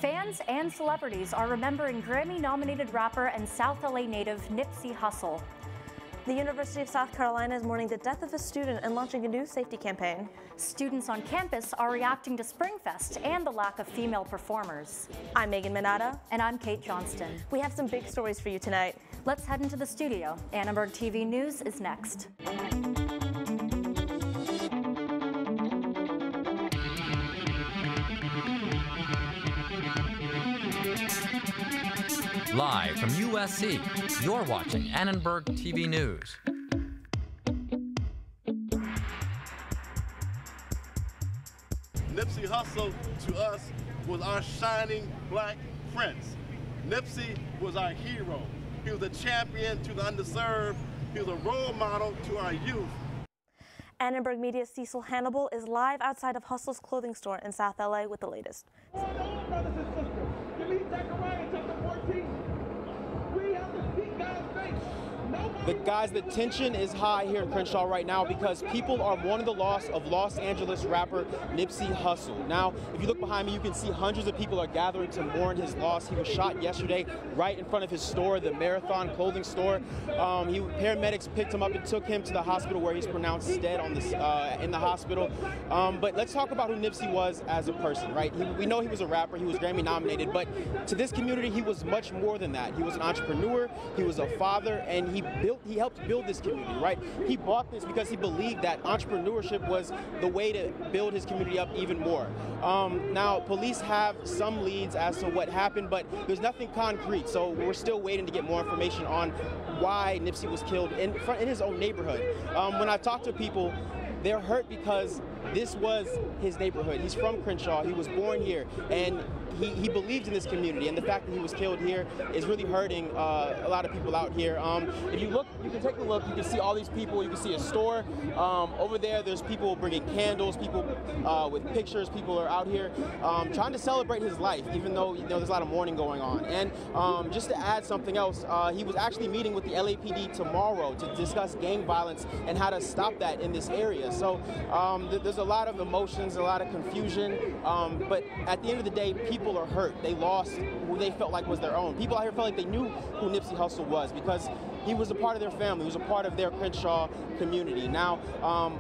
Fans and celebrities are remembering Grammy-nominated rapper and South LA native Nipsey Hussle. The University of South Carolina is mourning the death of a student and launching a new safety campaign. Students on campus are reacting to Springfest and the lack of female performers. I'm Megan Manata. And I'm Kate Johnston. We have some big stories for you tonight. Let's head into the studio. Annenberg TV News is next. Live from USC, you're watching Annenberg TV News. Nipsey Hussle, to us, was our shining black prince. Nipsey was our hero. He was a champion to the underserved. He was a role model to our youth. Annenberg Media's Cecil Hannibal is live outside of Hussle's clothing store in South LA with the latest. Brothers and sisters, give me Zechariah chapter 14. We have to seek God's face. Guys, the tension is high here in Crenshaw right now because people are mourning the loss of Los Angeles rapper Nipsey Hussle. Now, if you look behind me, you can see hundreds of people are gathering to mourn his loss. He was shot yesterday right in front of his store, the Marathon clothing store. Paramedics picked him up and took him to the hospital where he's pronounced dead on this, in the hospital. But let's talk about who Nipsey was as a person, right? We know he was a rapper, he was Grammy nominated, but to this community, he was much more than that. He was an entrepreneur, he was a father, and he helped build this community, right? He bought this because he believed that entrepreneurship was the way to build his community up even more. Now, police have some leads as to what happened, but there's nothing concrete, so we're still waiting to get more information on why Nipsey was killed in his own neighborhood. When I talk to people, they're hurt because this was his neighborhood. He's from Crenshaw. He was born here, and he believed in this community, and the fact that he was killed here is really hurting a lot of people out here. If you look, you can take a look, you can see all these people, you can see a store. Over there, there's people bringing candles, people with pictures, people are out here trying to celebrate his life, even though there's a lot of mourning going on. And just to add something else, he was actually meeting with the LAPD tomorrow to discuss gang violence and how to stop that in this area. So there's a lot of emotions, a lot of confusion, but at the end of the day, people are hurt. They lost who they felt like was their own. People out here felt like they knew who Nipsey Hussle was because he was a part of their family, he was a part of their Crenshaw community. Now,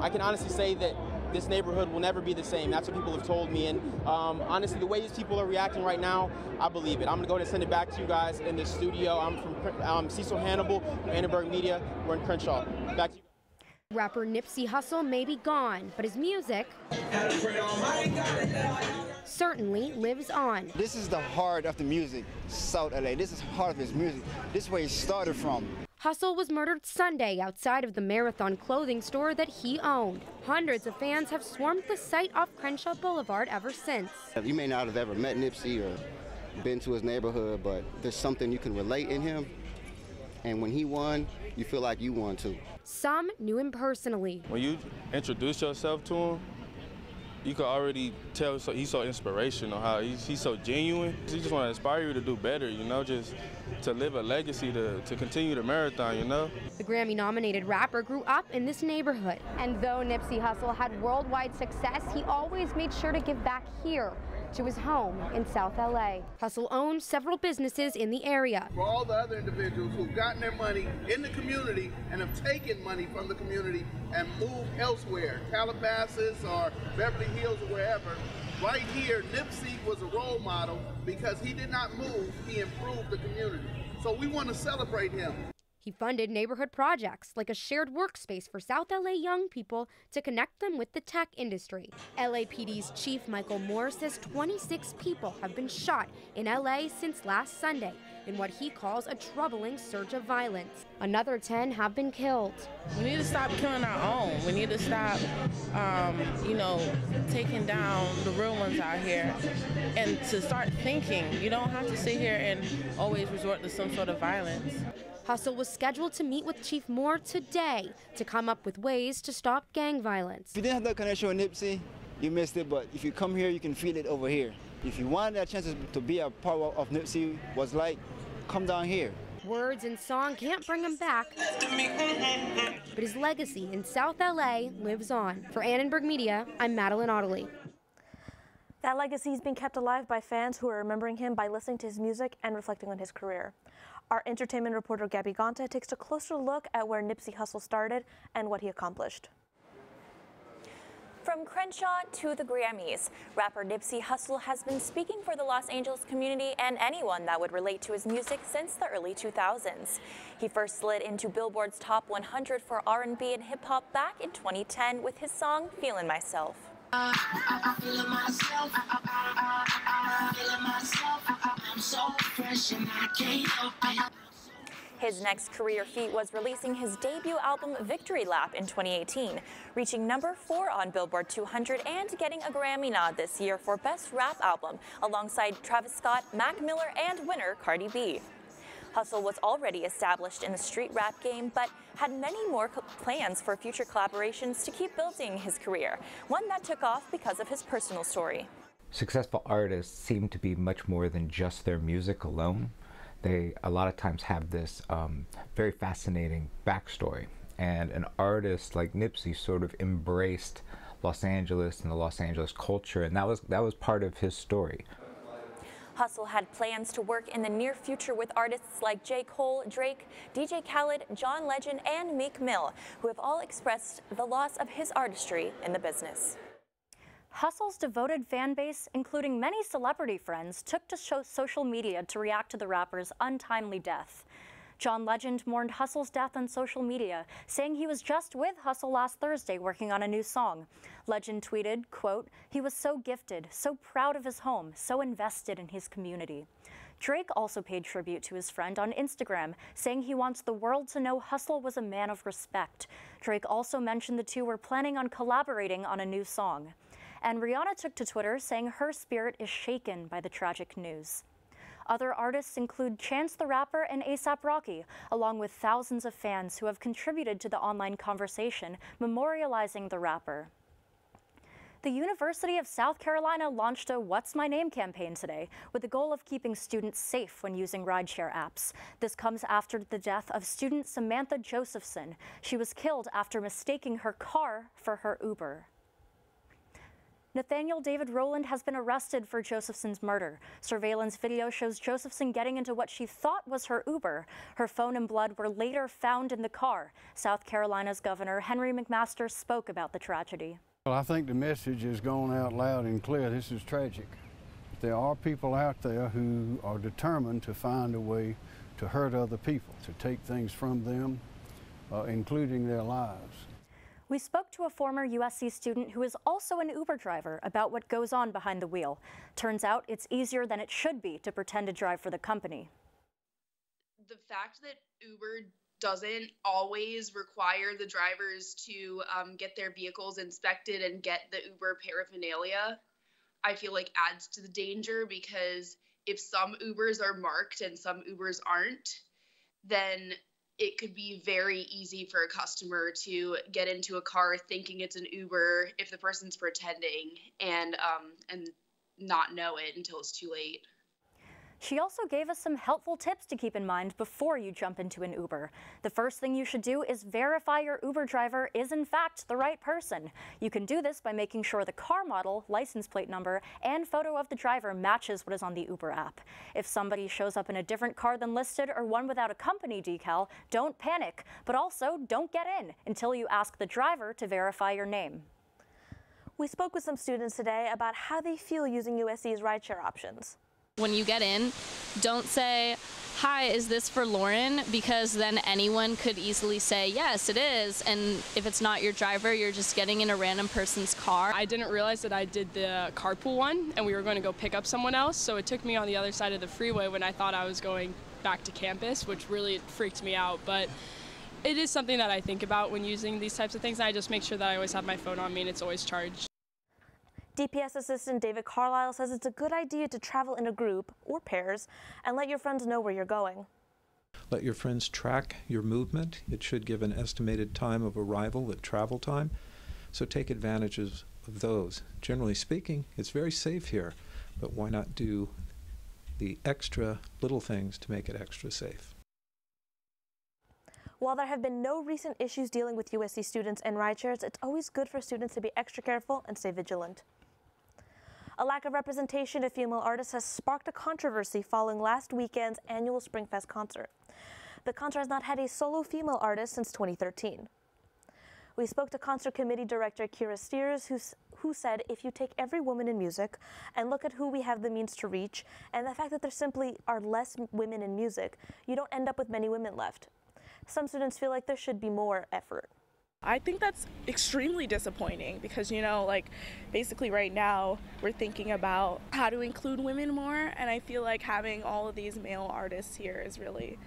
I can honestly say that this neighborhood will never be the same. That's what people have told me, and honestly, the way these people are reacting right now, I believe it. I'm gonna go ahead and send it back to you guys in the studio. I'm from Cecil Hannibal, Annenberg Media. We're in Crenshaw. Back to you. Rapper Nipsey Hussle may be gone, but his music certainly lives on. This is the heart of the music, South LA. This is heart of his music. This is where he started from. Hussle was murdered Sunday outside of the Marathon clothing store that he owned. Hundreds of fans have swarmed the site off Crenshaw Boulevard ever since. You may not have ever met Nipsey or been to his neighborhood, but there's something you can relate in him. And when he won, you feel like you won too. Some knew him personally. When you introduce yourself to him, you can already tell he's so inspirational, how he's so genuine. He just want to inspire you to do better, just to live a legacy, to continue the marathon, The Grammy-nominated rapper grew up in this neighborhood. And though Nipsey Hussle had worldwide success, he always made sure to give back here to his home in South LA. Hussle owns several businesses in the area. For all the other individuals who've gotten their money in the community and have taken money from the community and moved elsewhere, Calabasas or Beverly Hills or wherever, right here, Nipsey was a role model because he did not move, he improved the community. So we want to celebrate him. He funded neighborhood projects like a shared workspace for South LA young people to connect them with the tech industry. LAPD's Chief Michael Moore says 26 people have been shot in LA since last Sunday in what he calls a troubling surge of violence. Another 10 have been killed. We need to stop killing our own. We need to stop, taking down the real ones out here and to start thinking. You don't have to sit here and always resort to some sort of violence. Hussle was scheduled to meet with Chief Moore today to come up with ways to stop gang violence. If you didn't have that connection with Nipsey, you missed it, but if you come here, you can feel it over here. If you wanted that chance to be a part of Nipsey was like, come down here. Words and song can't bring him back, but his legacy in South LA lives on. For Annenberg Media, I'm Maddie Ottilie. That legacy is being kept alive by fans who are remembering him by listening to his music and reflecting on his career. Our entertainment reporter Gabby Gonta takes a closer look at where Nipsey Hussle started and what he accomplished. From Crenshaw to the Grammys, rapper Nipsey Hussle has been speaking for the Los Angeles community and anyone that would relate to his music since the early 2000s. He first slid into Billboard's Top 100 for R&B and hip-hop back in 2010 with his song Feelin' Myself. I'm so fresh and I can't help it. His next career feat was releasing his debut album Victory Lap in 2018, reaching #4 on Billboard 200 and getting a Grammy nod this year for Best Rap Album alongside Travis Scott, Mac Miller, and winner Cardi B. Hussle was already established in the street rap game, but had many more plans for future collaborations to keep building his career, one that took off because of his personal story. Successful artists seem to be much more than just their music alone. They a lot of times have this very fascinating backstory, and an artist like Nipsey sort of embraced Los Angeles and the Los Angeles culture, and that was part of his story. Hussle had plans to work in the near future with artists like J. Cole, Drake, DJ Khaled, John Legend, and Meek Mill, who have all expressed the loss of his artistry in the business. Hussle's devoted fan base, including many celebrity friends, took to social media to react to the rapper's untimely death. John Legend mourned Hussle's death on social media, saying he was just with Hussle last Thursday working on a new song. Legend tweeted, quote, "He was so gifted, so proud of his home, so invested in his community." Drake also paid tribute to his friend on Instagram, saying he wants the world to know Hussle was a man of respect. Drake also mentioned the two were planning on collaborating on a new song. And Rihanna took to Twitter saying her spirit is shaken by the tragic news. Other artists include Chance the Rapper and A$AP Rocky, along with thousands of fans who have contributed to the online conversation, memorializing the rapper. The University of South Carolina launched a What's My Name campaign today with the goal of keeping students safe when using rideshare apps. This comes after the death of student Samantha Josephson. She was killed after mistaking her car for her Uber. Nathaniel David Rowland has been arrested for Josephson's murder. Surveillance video shows Josephson getting into what she thought was her Uber. Her phone and blood were later found in the car. South Carolina's Governor Henry McMaster spoke about the tragedy. Well, I think the message has gone out loud and clear. This is tragic. There are people out there who are determined to find a way to hurt other people, to take things from them, including their lives. We spoke to a former USC student who is also an Uber driver about what goes on behind the wheel. Turns out it's easier than it should be to pretend to drive for the company. The fact that Uber doesn't always require the drivers to get their vehicles inspected and get the Uber paraphernalia, I feel like adds to the danger, because if some Ubers are marked and some Ubers aren't, then it could be very easy for a customer to get into a car thinking it's an Uber if the person's pretending, and not know it until it's too late. She also gave us some helpful tips to keep in mind before you jump into an Uber. The first thing you should do is verify your Uber driver is in fact the right person. You can do this by making sure the car model, license plate number, and photo of the driver matches what is on the Uber app. If somebody shows up in a different car than listed or one without a company decal, don't panic, but also don't get in until you ask the driver to verify your name. We spoke with some students today about how they feel using USC's rideshare options. When you get in, don't say, "Hi, is this for Lauren?" because then anyone could easily say, "Yes, it is." And if it's not your driver, you're just getting in a random person's car. I didn't realize that I did the carpool one and we were going to go pick up someone else, so it took me on the other side of the freeway when I thought I was going back to campus, which really freaked me out. But it is something that I think about when using these types of things. I just make sure that I always have my phone on me and it's always charged. DPS assistant David Carlisle says it's a good idea to travel in a group or pairs and let your friends know where you're going. Let your friends track your movement. It should give an estimated time of arrival at travel time, so take advantage of those. Generally speaking, it's very safe here, but why not do the extra little things to make it extra safe? While there have been no recent issues dealing with USC students and rideshares, it's always good for students to be extra careful and stay vigilant. A lack of representation of female artists has sparked a controversy following last weekend's annual Springfest concert. The concert has not had a solo female artist since 2013. We spoke to concert committee director Kira Steers, who said if you take every woman in music and look at who we have the means to reach, and the fact that there simply are less women in music, you don't end up with many women left. Some students feel like there should be more effort. I think that's extremely disappointing because, you know, like basically right now we're thinking about how to include women more, and I feel like having all of these male artists here is really,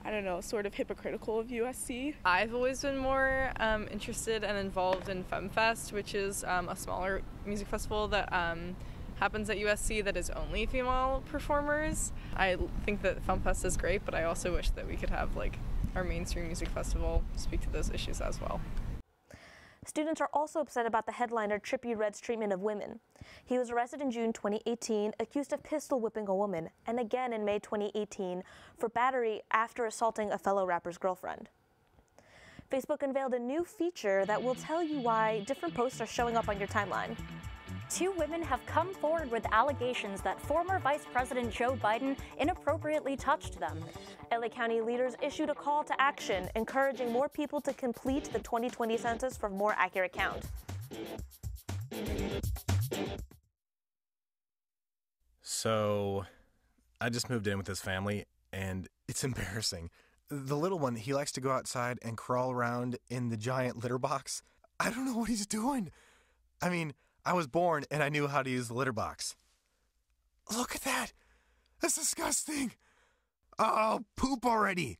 I don't know, sort of hypocritical of USC. I've always been more interested and involved in FemFest, which is a smaller music festival that happens at USC that is only female performers. I think that FemFest is great, but I also wish that we could have like our mainstream music festival speak to those issues as well. Students are also upset about the headliner Trippie Redd's treatment of women. He was arrested in June 2018, accused of pistol whipping a woman, and again in May 2018 for battery after assaulting a fellow rapper's girlfriend. Facebook unveiled a new feature that will tell you why different posts are showing up on your timeline. 2 women have come forward with allegations that former Vice President Joe Biden inappropriately touched them. LA County leaders issued a call to action, encouraging more people to complete the 2020 census for more accurate count. So, I just moved in with his family, and it's embarrassing. The little one, he likes to go outside and crawl around in the giant litter box. I don't know what he's doing. I mean, I was born and I knew how to use the litter box. Look at that! That's disgusting! Oh, poop already!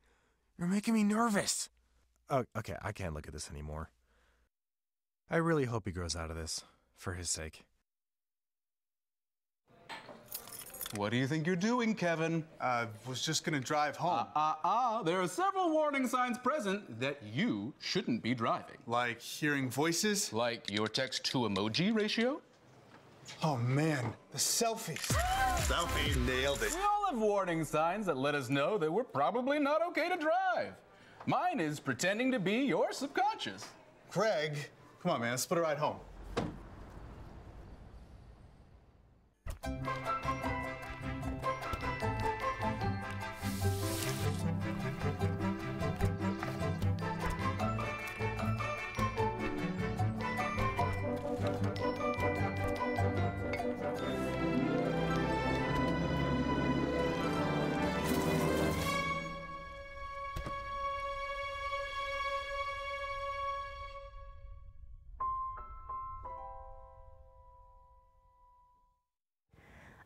You're making me nervous. Oh, okay, I can't look at this anymore. I really hope he grows out of this, for his sake. What do you think you're doing, Kevin? Was just gonna drive home. There are several warning signs present that you shouldn't be driving. Like hearing voices? Like your text-to-emoji ratio? Oh man, the selfies. Selfies. Nailed it. We all have warning signs that let us know that we're probably not okay to drive. Mine is pretending to be your subconscious. Craig, come on man, let's split a ride home.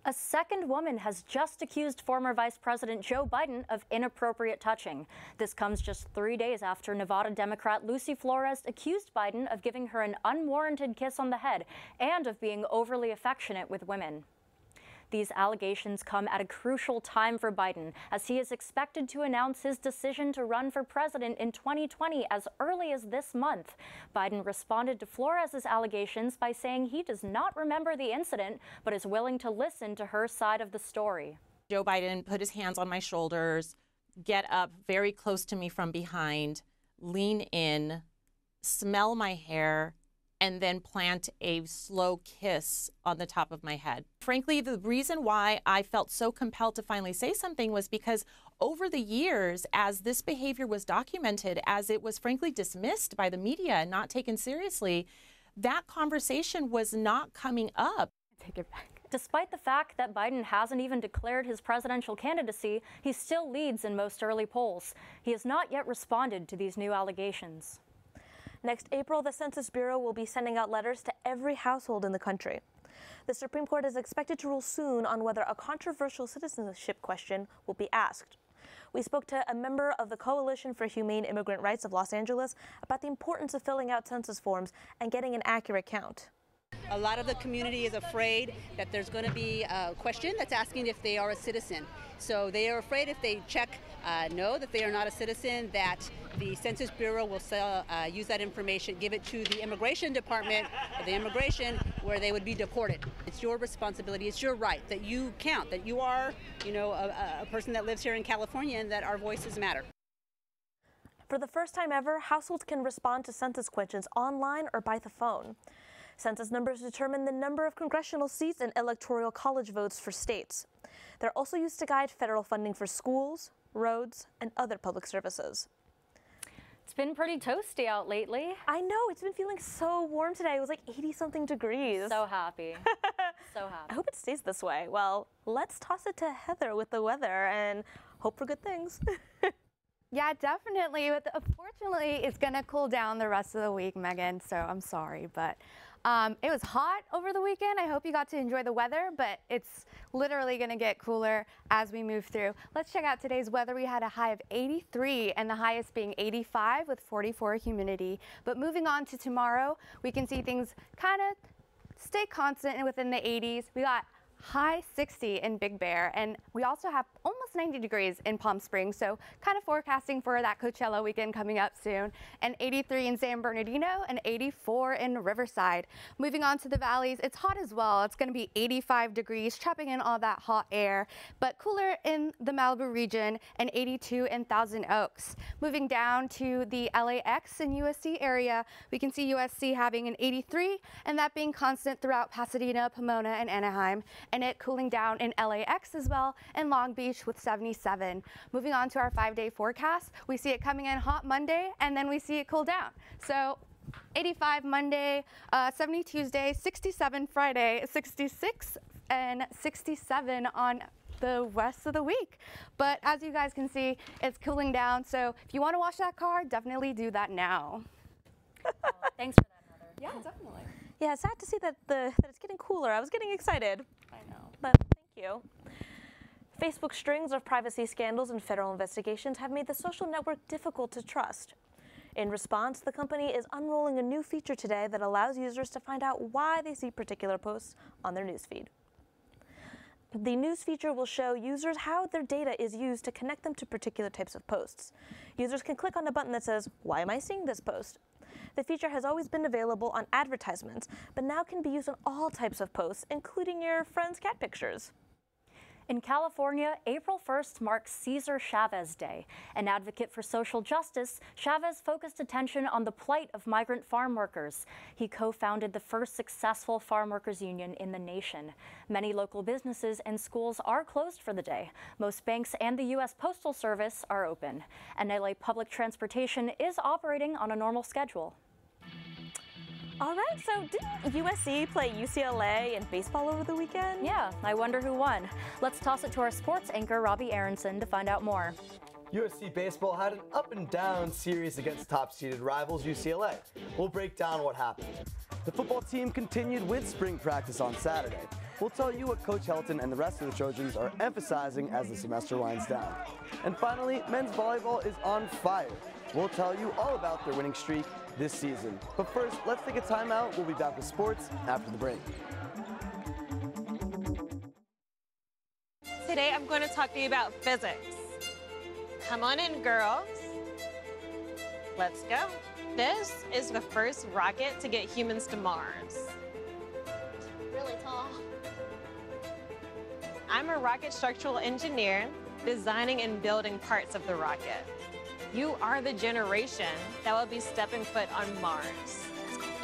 A second woman has just accused former Vice President Joe Biden of inappropriate touching. This comes just 3 days after Nevada Democrat Lucy Flores accused Biden of giving her an unwarranted kiss on the head and of being overly affectionate with women. These allegations come at a crucial time for Biden, as he is expected to announce his decision to run for president in 2020 as early as this month. Biden responded to Flores' allegations by saying he does not remember the incident, but is willing to listen to her side of the story. Joe Biden put his hands on my shoulders, get up very close to me from behind, lean in, smell my hair, and then plant a slow kiss on the top of my head. Frankly, the reason why I felt so compelled to finally say something was because over the years, as this behavior was documented, as it was frankly dismissed by the media and not taken seriously, that conversation was not coming up. Take it back. Despite the fact that Biden hasn't even declared his presidential candidacy, he still leads in most early polls. He has not yet responded to these new allegations. Next April, the Census Bureau will be sending out letters to every household in the country. The Supreme Court is expected to rule soon on whether a controversial citizenship question will be asked. We spoke to a member of the Coalition for Humane Immigrant Rights of Los Angeles about the importance of filling out census forms and getting an accurate count. A lot of the community is afraid that there's going to be a question that's asking if they are a citizen. So they are afraid if they check no, that they are not a citizen, that the Census Bureau will use that information, give it to the Immigration Department, or the Immigration, where they would be deported. It's your responsibility, it's your right that you count, that you are, a person that lives here in California and that our voices matter. For the first time ever, households can respond to census questions online or by the phone. Census numbers determine the number of congressional seats and electoral college votes for states. They're also used to guide federal funding for schools, roads, and other public services. It's been pretty toasty out lately. I know, it's been feeling so warm today. It was like 80-something degrees. So happy. So happy. I hope it stays this way. Well, let's toss it to Heather with the weather and hope for good things. Yeah, definitely. But unfortunately, it's going to cool down the rest of the week, Megan, so I'm sorry. But it was hot over the weekend. I hope you got to enjoy the weather, but it's literally going to get cooler as we move through. Let's check out today's weather. We had a high of 83 and the highest being 85 with 44 humidity. But moving on to tomorrow, we can see things kind of stay constant and within the 80s. We got high 60 in Big Bear, and we also have almost 90 degrees in Palm Springs, so kind of forecasting for that Coachella weekend coming up soon, and 83 in San Bernardino and 84 in Riverside. Moving on to the valleys, it's hot as well. It's going to be 85 degrees, trapping in all that hot air, but cooler in the Malibu region and 82 in Thousand Oaks. Moving down to the LAX and USC area, we can see USC having an 83, and that being constant throughout Pasadena, Pomona, and Anaheim, and it cooling down in LAX as well, and Long Beach with 77. Moving on to our 5-day forecast, we see it coming in hot Monday, and then we see it cool down. So 85 Monday, 70 Tuesday, 67 Friday, 66 and 67 on the rest of the week. But as you guys can see, it's cooling down. So if you want to wash that car, definitely do that now. Thanks for that, Heather. Yeah, definitely. Yeah, it's sad to see that it's getting cooler. I was getting excited. I know. But thank you. Facebook's strings of privacy scandals and federal investigations have made the social network difficult to trust. In response, the company is unrolling a new feature today that allows users to find out why they see particular posts on their newsfeed. The news feature will show users how their data is used to connect them to particular types of posts. Users can click on a button that says, "Why am I seeing this post?" The feature has always been available on advertisements, but now can be used on all types of posts, including your friend's cat pictures. In California, April 1st marks Cesar Chavez Day. An advocate for social justice, Chavez focused attention on the plight of migrant farm workers. He co-founded the first successful farm workers union in the nation. Many local businesses and schools are closed for the day. Most banks and the U.S. Postal Service are open. And LA public transportation is operating on a normal schedule. All right, so didn't USC play UCLA in baseball over the weekend? Yeah, I wonder who won. Let's toss it to our sports anchor, Robby Aronson, to find out more. USC baseball had an up-and-down series against top-seeded rivals UCLA. We'll break down what happened. The football team continued with spring practice on Saturday. We'll tell you what Coach Helton and the rest of the Trojans are emphasizing as the semester winds down. And finally, men's volleyball is on fire. We'll tell you all about their winning streak this season. But first, let's take a timeout. We'll be back with sports after the break. Today I'm going to talk to you about physics. Come on in, girls. Let's go. This is the first rocket to get humans to Mars. Really tall. I'm a rocket structural engineer, designing and building parts of the rocket. You are the generation that will be stepping foot on Mars.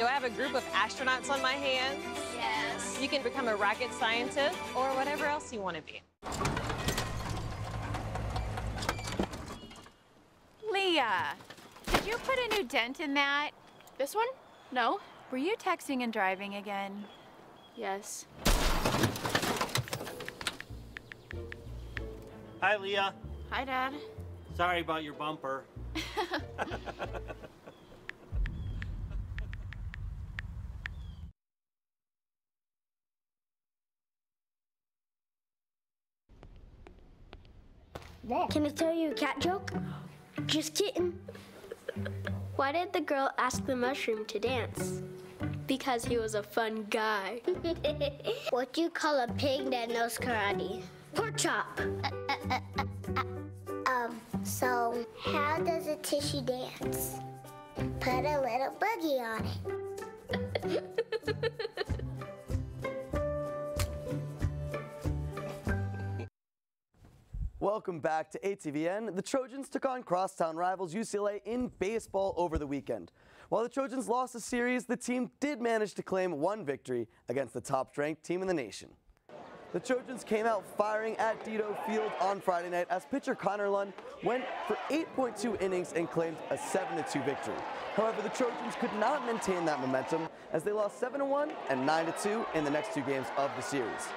Do I have a group of astronauts on my hands? Yes. You can become a rocket scientist or whatever else you want to be. Leah, did you put a new dent in that? This one? No. Were you texting and driving again? Yes. Hi, Leah. Hi, Dad. Sorry about your bumper. Can I tell you a cat joke? Just kidding. Why did the girl ask the mushroom to dance? Because he was a fun guy. What do you call a pig that knows karate? Pork chop. So how does a tissue dance? Put a little boogie on it. Welcome back to ATVN. The Trojans took on crosstown rivals UCLA in baseball over the weekend. While the Trojans lost the series, the team did manage to claim one victory against the top-ranked team in the nation. The Trojans came out firing at Dido Field on Friday night as pitcher Connor Lund went for 8.2 innings and claimed a 7-2 victory. However, the Trojans could not maintain that momentum as they lost 7-1 and 9-2 in the next two games of the series.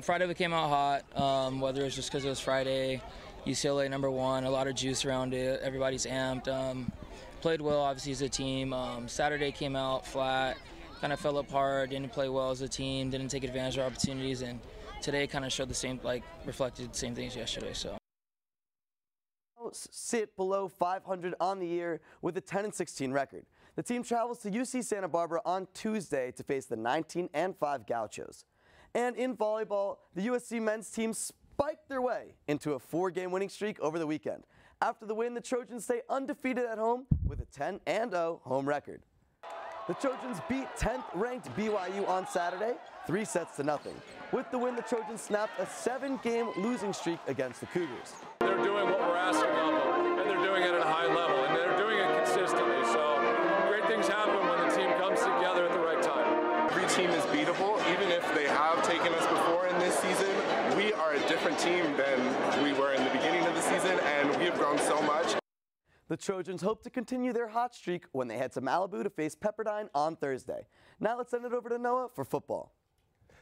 Friday we came out hot, whether it was just because it was Friday, UCLA #1, a lot of juice around it, everybody's amped. Played well, obviously, as a team. Saturday came out flat, kind of fell apart, didn't play well as a team, didn't take advantage of opportunities, and today kind of showed the same, reflected the same things yesterday. So. Sit below 500 on the year with a 10-16 record. The team travels to UC Santa Barbara on Tuesday to face the 19-5 Gauchos. And in volleyball, the USC men's team spiked their way into a 4-game winning streak over the weekend. After the win, the Trojans stay undefeated at home with a 10-0 home record. The Trojans beat 10th-ranked BYU on Saturday, 3-0. With the win, the Trojans snapped a 7-game losing streak against the Cougars. They're doing what we're asking of them, and they're doing it at a high level, and they're doing it consistently. So great things happen when the team comes together at the right time. Every team is beatable, even if they have taken us before in this season. We are a different team than we were in the beginning of the season, and we have grown so much. The Trojans hope to continue their hot streak when they head to Malibu to face Pepperdine on Thursday. Now let's send it over to Noah for football.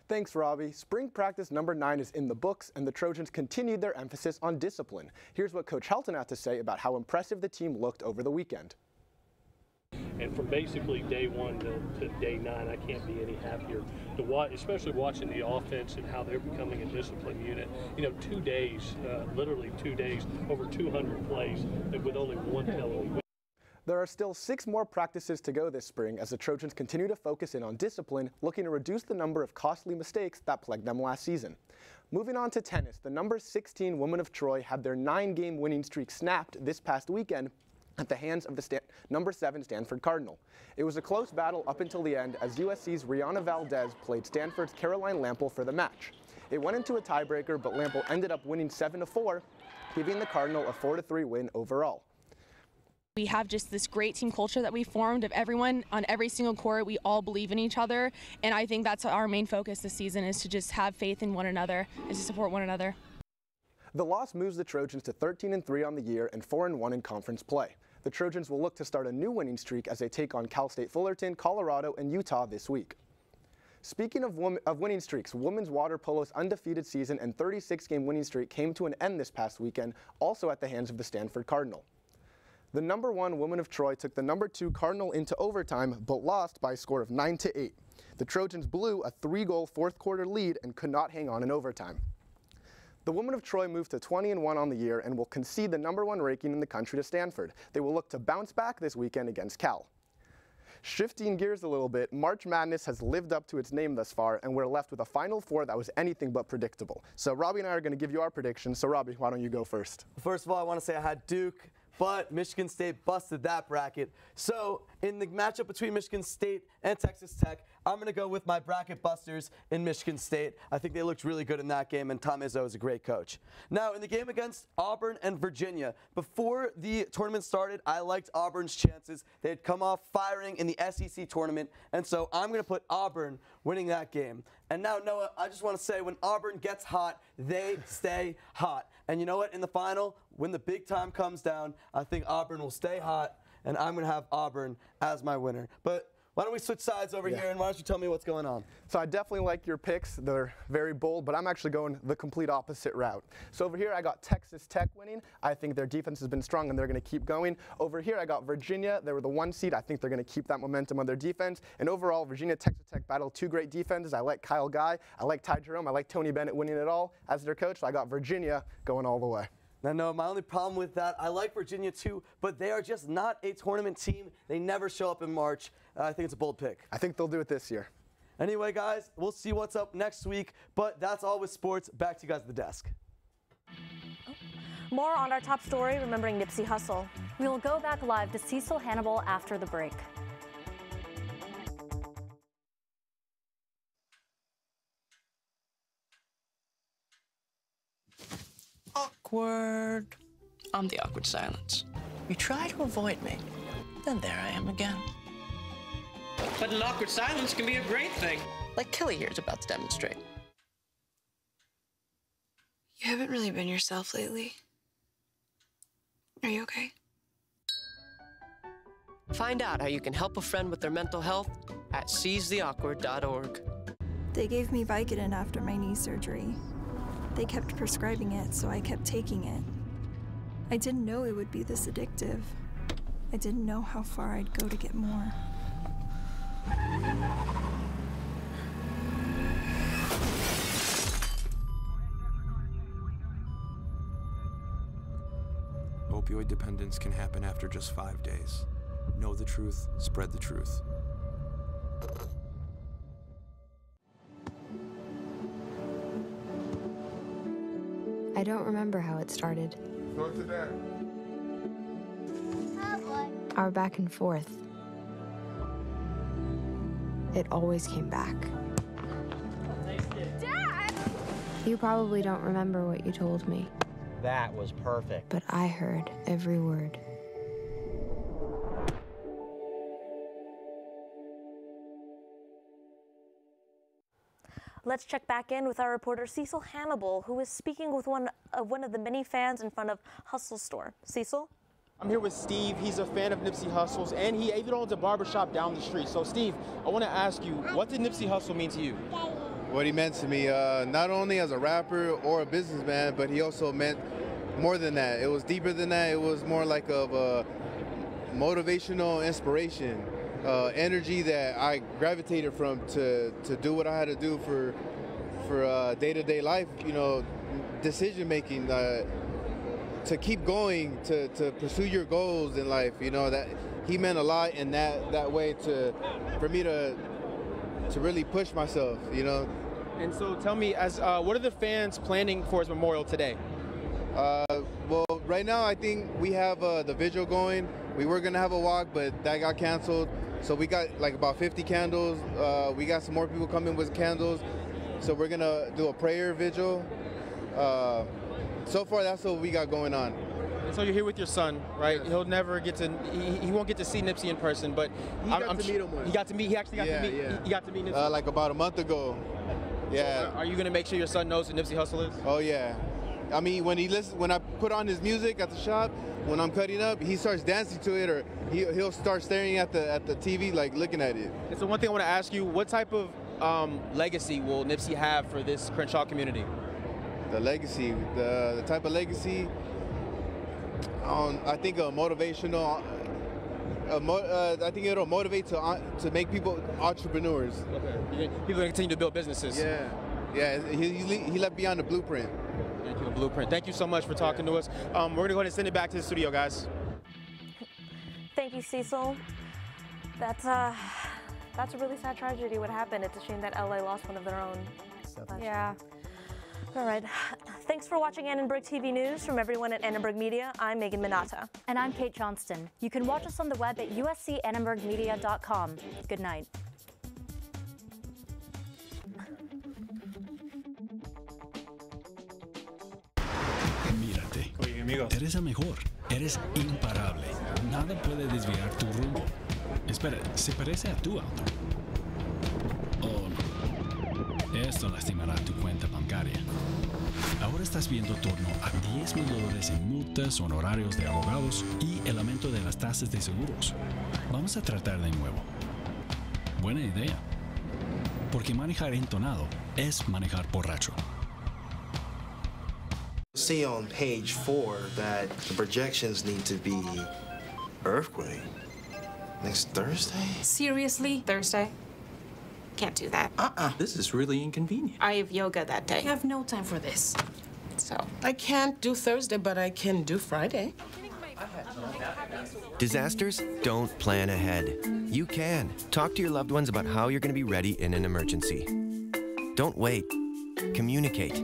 Thanks, Robbie. Spring practice number 9 is in the books, and the Trojans continued their emphasis on discipline. Here's what Coach Helton had to say about how impressive the team looked over the weekend. And from basically day 1 to day 9, I can't be any happier to watch, especially watching the offense and how they're becoming a disciplined unit. 2 days, literally 2 days, over 200 plays with only one penalty. There are still 6 more practices to go this spring as the Trojans continue to focus in on discipline, looking to reduce the number of costly mistakes that plagued them last season. Moving on to tennis, the number 16 women of Troy had their 9-game winning streak snapped this past weekend at the hands of the number 7 Stanford Cardinal. It was a close battle up until the end as USC's Rihanna Valdez played Stanford's Caroline Lample for the match. It went into a tiebreaker, but Lample ended up winning 7-4, giving the Cardinal a 4-3 win overall. We have just this great team culture that we formed of everyone on every single court. We all believe in each other, and I think that's our main focus this season, is to just have faith in one another and to support one another. The loss moves the Trojans to 13-3 on the year and 4-1 in conference play. The Trojans will look to start a new winning streak as they take on Cal State Fullerton, Colorado, and Utah this week. Speaking of winning streaks, women's water polo's undefeated season and 36-game winning streak came to an end this past weekend, also at the hands of the Stanford Cardinal. The number 1 woman of Troy took the number 2 Cardinal into overtime, but lost by a score of 9-8. The Trojans blew a 3-goal fourth-quarter lead and could not hang on in overtime. The women of Troy moved to 20-1 on the year and will concede the number 1 ranking in the country to Stanford. They will look to bounce back this weekend against Cal. Shifting gears a little bit, March Madness has lived up to its name thus far, and we're left with a Final Four that was anything but predictable. So Robbie and I are going to give you our predictions. So Robbie, why don't you go first? First of all, I want to say I had Duke, but Michigan State busted that bracket. So in the matchup between Michigan State and Texas Tech, I'm going to go with my bracket busters in Michigan State. I think they looked really good in that game, and Tom Izzo is a great coach. Now, in the game against Auburn and Virginia, before the tournament started, I liked Auburn's chances. They had come off firing in the SEC tournament, and so I'm going to put Auburn winning that game. And now, Noah, I just want to say, when Auburn gets hot, they stay hot. And you know what? In the final, when the big time comes down, I think Auburn will stay hot, and I'm going to have Auburn as my winner. But why don't we switch sides over here, and why don't you tell me what's going on? So I definitely like your picks. They're very bold, but I'm actually going the complete opposite route. So over here, I got Texas Tech winning. I think their defense has been strong, and they're going to keep going. Over here, I got Virginia. They were the 1 seed. I think they're going to keep that momentum on their defense. And overall, Virginia, Texas Tech battle 2 great defenses. I like Kyle Guy. I like Ty Jerome. I like Tony Bennett winning it all as their coach. So I got Virginia going all the way. Now, no, my only problem with that, I like Virginia too, but they are just not a tournament team. They never show up in March. I think it's a bold pick. I think they'll do it this year. Anyway, guys, we'll see what's up next week, but that's all with sports. Back to you guys at the desk. More on our top story, remembering Nipsey Hussle. We will go back live to Cecil Hannibal after the break. awkward. I'm the awkward silence. You try to avoid me, then there I am again. But an awkward silence can be a great thing, like Kelly here is about to demonstrate. You haven't really been yourself lately. Are you okay? Find out how you can help a friend with their mental health at seizetheawkward.org. They gave me Vicodin after my knee surgery. They kept prescribing it, so I kept taking it. I didn't know it would be this addictive. I didn't know how far I'd go to get more. Opioid dependence can happen after just 5 days. Know the truth, spread the truth. I don't remember how it started. Go to that. Our back and forth. It always came back. Dad! You probably don't remember what you told me, That was perfect. but I heard every word. Let's check back in with our reporter Cecil Hannibal, who is speaking with one of the many fans in front of Hussle's store. Cecil? I'm here with Steve. He's a fan of Nipsey Hussle's, and he even owns a barbershop down the street. So, Steve, I want to ask you, what did Nipsey Hussle mean to you? What he meant to me, not only as a rapper or a businessman, but he also meant more than that. It was deeper than that. It was more like of a motivational inspiration, energy that I gravitated from to do what I had to do for day-to-day life, you know, decision making, to keep going, to pursue your goals in life. You know, that he meant a lot in that way for me to really push myself, you know. And so tell me, what are the fans planning for his memorial today? Well, right now I think we have the vigil going. We were gonna have a walk, but that got canceled. So we got like about 50 candles. We got some more people coming with candles. So we're gonna do a prayer vigil. So far, that's what we got going on. And so you're here with your son, right? Yes. He'll never get to, he won't get to see Nipsey in person, but he got to meet him once. He actually got to meet, he got to meet Nipsey. Like about a month ago. Yeah. So are you gonna make sure your son knows who Nipsey Hussle is? Oh yeah. I mean, when I put on his music at the shop, when I'm cutting up, he starts dancing to it, or he'll start staring at the TV, like looking at it. And so one thing I want to ask you, what type of legacy will Nipsey have for this Crenshaw community? The legacy, the type of legacy, I think a motivational. I think it'll motivate to make people entrepreneurs. Okay. People continue to build businesses. Yeah. He left behind a blueprint. Thank you, a blueprint. Thank you so much for talking to us. We're gonna go ahead and send it back to the studio, guys. Thank you, Cecil. That's a really sad tragedy. What happened? It's a shame that LA lost one of their own. Yeah. All right. Thanks for watching Annenberg TV News. From everyone at Annenberg Media, I'm Megan Manata. And I'm Kate Johnston. You can watch us on the web at uscannenbergmedia.com. Good night. Mírate. Oye, amigos. Eres el mejor. Eres imparable. Nada puede desviar tu rumbo. Espera, ¿se parece a tu auto? Oh, no. Esto lastimará tu cuenta bancaria. Ahora estás viendo torno a $10,000 en multas, honorarios de abogados y el aumento de las tasas de seguros. Vamos a tratar de nuevo. Buena idea. Porque manejar entonado es manejar borracho. See on page 4 that the projections need to be earthquake next Thursday. Seriously? Thursday? Can't do that. This is really inconvenient. I have yoga that day. I have no time for this. So. I can't do Thursday, but I can do Friday. Disasters don't plan ahead. You can. Talk to your loved ones about how you're going to be ready in an emergency. Don't wait. Communicate.